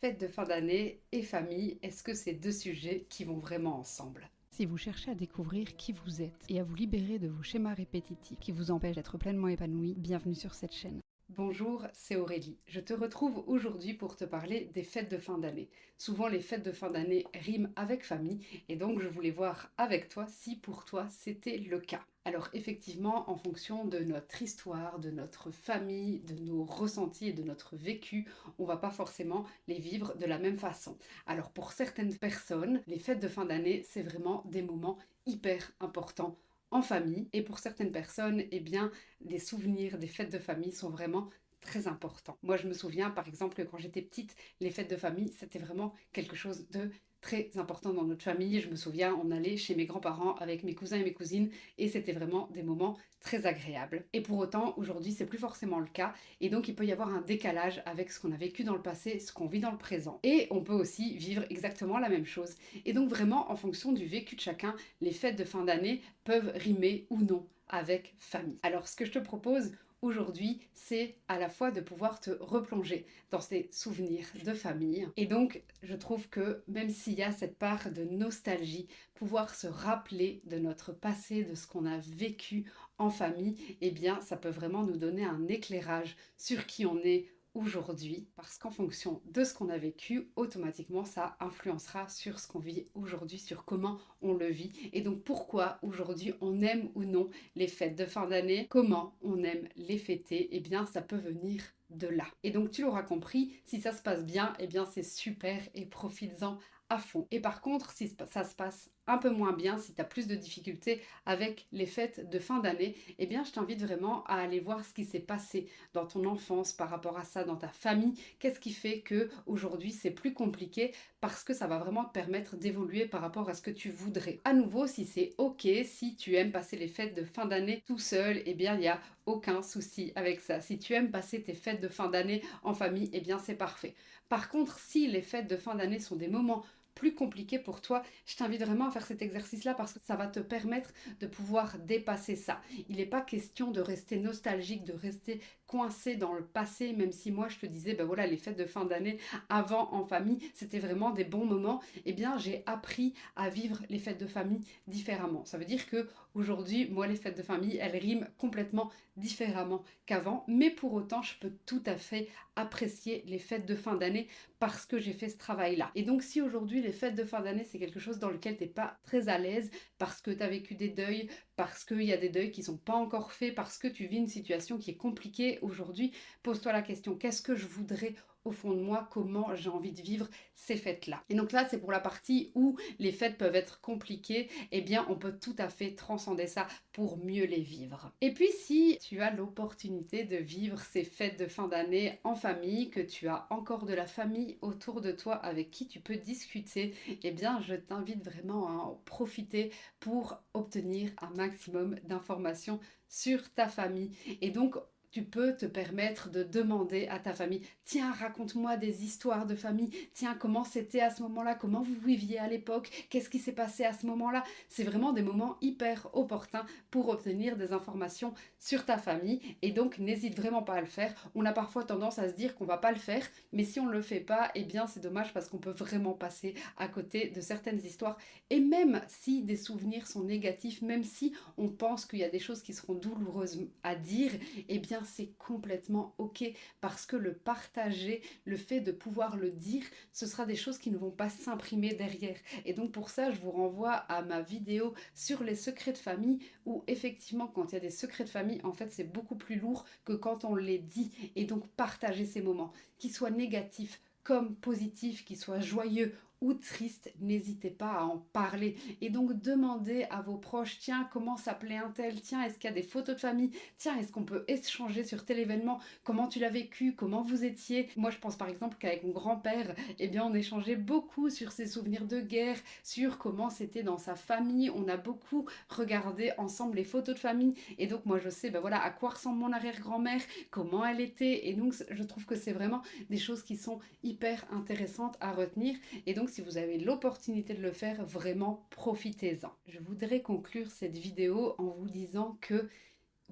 Fête de fin d'année et famille, est-ce que c'est deux sujets qui vont vraiment ensemble? Si vous cherchez à découvrir qui vous êtes et à vous libérer de vos schémas répétitifs qui vous empêchent d'être pleinement épanoui, bienvenue sur cette chaîne. Bonjour, c'est Aurélie. Je te retrouve aujourd'hui pour te parler des fêtes de fin d'année. Souvent, les fêtes de fin d'année riment avec famille et donc je voulais voir avec toi si pour toi c'était le cas. Alors effectivement, en fonction de notre histoire, de notre famille, de nos ressentis et de notre vécu, on va pas forcément les vivre de la même façon. Alors pour certaines personnes, les fêtes de fin d'année, c'est vraiment des moments hyper importants en famille. Et pour certaines personnes, eh bien, les souvenirs des fêtes de famille sont vraiment très importants. Moi, je me souviens, par exemple, que quand j'étais petite, les fêtes de famille, c'était vraiment quelque chose de très important dans notre famille. Je me souviens, on allait chez mes grands-parents avec mes cousins et mes cousines et c'était vraiment des moments très agréables. Et pour autant, aujourd'hui, c'est plus forcément le cas et donc il peut y avoir un décalage avec ce qu'on a vécu dans le passé, ce qu'on vit dans le présent. Et on peut aussi vivre exactement la même chose. Et donc vraiment, en fonction du vécu de chacun, les fêtes de fin d'année peuvent rimer ou non avec famille. Alors ce que je te propose aujourd'hui, c'est à la fois de pouvoir te replonger dans ces souvenirs de famille. Et donc, je trouve que même s'il y a cette part de nostalgie, pouvoir se rappeler de notre passé, de ce qu'on a vécu en famille, eh bien, ça peut vraiment nous donner un éclairage sur qui on est aujourd'hui, parce qu'en fonction de ce qu'on a vécu, automatiquement ça influencera sur ce qu'on vit aujourd'hui, sur comment on le vit, et donc pourquoi aujourd'hui on aime ou non les fêtes de fin d'année, comment on aime les fêter, et bien ça peut venir de là. Et donc tu l'auras compris, si ça se passe bien, et bien c'est super et profites-en à fond. Et par contre, si ça se passe un peu moins bien, si tu as plus de difficultés avec les fêtes de fin d'année, eh bien je t'invite vraiment à aller voir ce qui s'est passé dans ton enfance par rapport à ça, dans ta famille. Qu'est-ce qui fait que aujourd'hui c'est plus compliqué, parce que ça va vraiment te permettre d'évoluer par rapport à ce que tu voudrais. À nouveau, si c'est ok, si tu aimes passer les fêtes de fin d'année tout seul, eh bien il n'y a aucun souci avec ça. Si tu aimes passer tes fêtes de fin d'année en famille, eh bien c'est parfait. Par contre, si les fêtes de fin d'année sont des moments plus compliqués pour toi, je t'invite vraiment à faire cet exercice-là parce que ça va te permettre de pouvoir dépasser ça. Il n'est pas question de rester nostalgique, de rester coincé dans le passé, même si moi je te disais, ben voilà, les fêtes de fin d'année avant en famille, c'était vraiment des bons moments. Eh bien, j'ai appris à vivre les fêtes de famille différemment. Ça veut dire que aujourd'hui, moi, les fêtes de famille, elles riment complètement différemment qu'avant, mais pour autant, je peux tout à fait apprécier les fêtes de fin d'année parce que j'ai fait ce travail-là. Et donc, si aujourd'hui, les fêtes de fin d'année, c'est quelque chose dans lequel tu n'es pas très à l'aise parce que tu as vécu des deuils, parce qu'il y a des deuils qui ne sont pas encore faits, parce que tu vis une situation qui est compliquée aujourd'hui, pose-toi la question, qu'est-ce que je voudrais au fond de moi, comment j'ai envie de vivre ces fêtes-là. Et donc là, c'est pour la partie où les fêtes peuvent être compliquées, eh bien, on peut tout à fait transcender ça pour mieux les vivre. Et puis, si tu as l'opportunité de vivre ces fêtes de fin d'année en famille, que tu as encore de la famille autour de toi avec qui tu peux discuter, eh bien, je t'invite vraiment à en profiter pour obtenir un maximum d'informations sur ta famille. Et donc, tu peux te permettre de demander à ta famille, tiens, raconte-moi des histoires de famille, tiens, comment c'était à ce moment-là, comment vous viviez à l'époque, qu'est-ce qui s'est passé à ce moment-là. C'est vraiment des moments hyper opportuns pour obtenir des informations sur ta famille et donc n'hésite vraiment pas à le faire. On a parfois tendance à se dire qu'on va pas le faire, mais si on ne le fait pas, eh bien c'est dommage parce qu'on peut vraiment passer à côté de certaines histoires et même si des souvenirs sont négatifs, même si on pense qu'il y a des choses qui seront douloureuses à dire, eh bien c'est complètement ok parce que le partager, le fait de pouvoir le dire, ce sera des choses qui ne vont pas s'imprimer derrière. Et donc pour ça, je vous renvoie à ma vidéo sur les secrets de famille où effectivement quand il y a des secrets de famille, en fait c'est beaucoup plus lourd que quand on les dit. Et donc partager ces moments, qu'ils soient négatifs comme positifs, qu'ils soient joyeux ou triste, n'hésitez pas à en parler. Et donc demandez à vos proches, tiens, comment s'appelait un tel, tiens, est-ce qu'il y a des photos de famille, tiens, est-ce qu'on peut échanger sur tel événement, comment tu l'as vécu, comment vous étiez. Moi, je pense par exemple qu'avec mon grand-père, eh bien, on échangeait beaucoup sur ses souvenirs de guerre, sur comment c'était dans sa famille. On a beaucoup regardé ensemble les photos de famille. Et donc, moi, je sais, ben voilà, à quoi ressemble mon arrière-grand-mère, comment elle était. Et donc, je trouve que c'est vraiment des choses qui sont hyper intéressantes à retenir. Et donc, si vous avez l'opportunité de le faire, vraiment profitez-en. Je voudrais conclure cette vidéo en vous disant que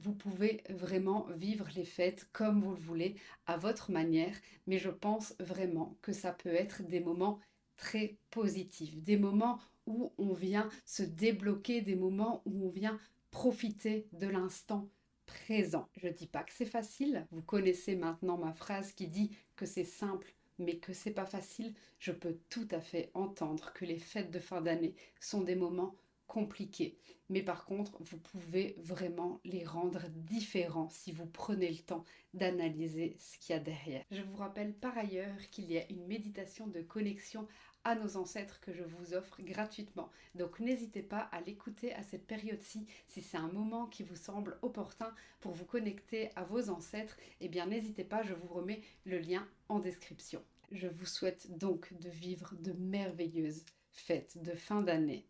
Vous pouvez vraiment vivre les fêtes comme vous le voulez, à votre manière, mais je pense vraiment que ça peut être des moments très positifs, des moments où on vient se débloquer, des moments où on vient profiter de l'instant présent. Je ne dis pas que c'est facile, vous connaissez maintenant ma phrase qui dit que c'est simple, mais que c'est pas facile. Je peux tout à fait entendre que les fêtes de fin d'année sont des moments compliqués. Mais par contre, vous pouvez vraiment les rendre différents si vous prenez le temps d'analyser ce qu'il y a derrière. Je vous rappelle par ailleurs qu'il y a une méditation de connexion à nos ancêtres que je vous offre gratuitement. Donc n'hésitez pas à l'écouter à cette période-ci. Si c'est un moment qui vous semble opportun pour vous connecter à vos ancêtres, eh bien n'hésitez pas, je vous remets le lien en description. Je vous souhaite donc de vivre de merveilleuses fêtes de fin d'année.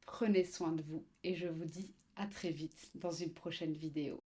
Prenez soin de vous et je vous dis à très vite dans une prochaine vidéo.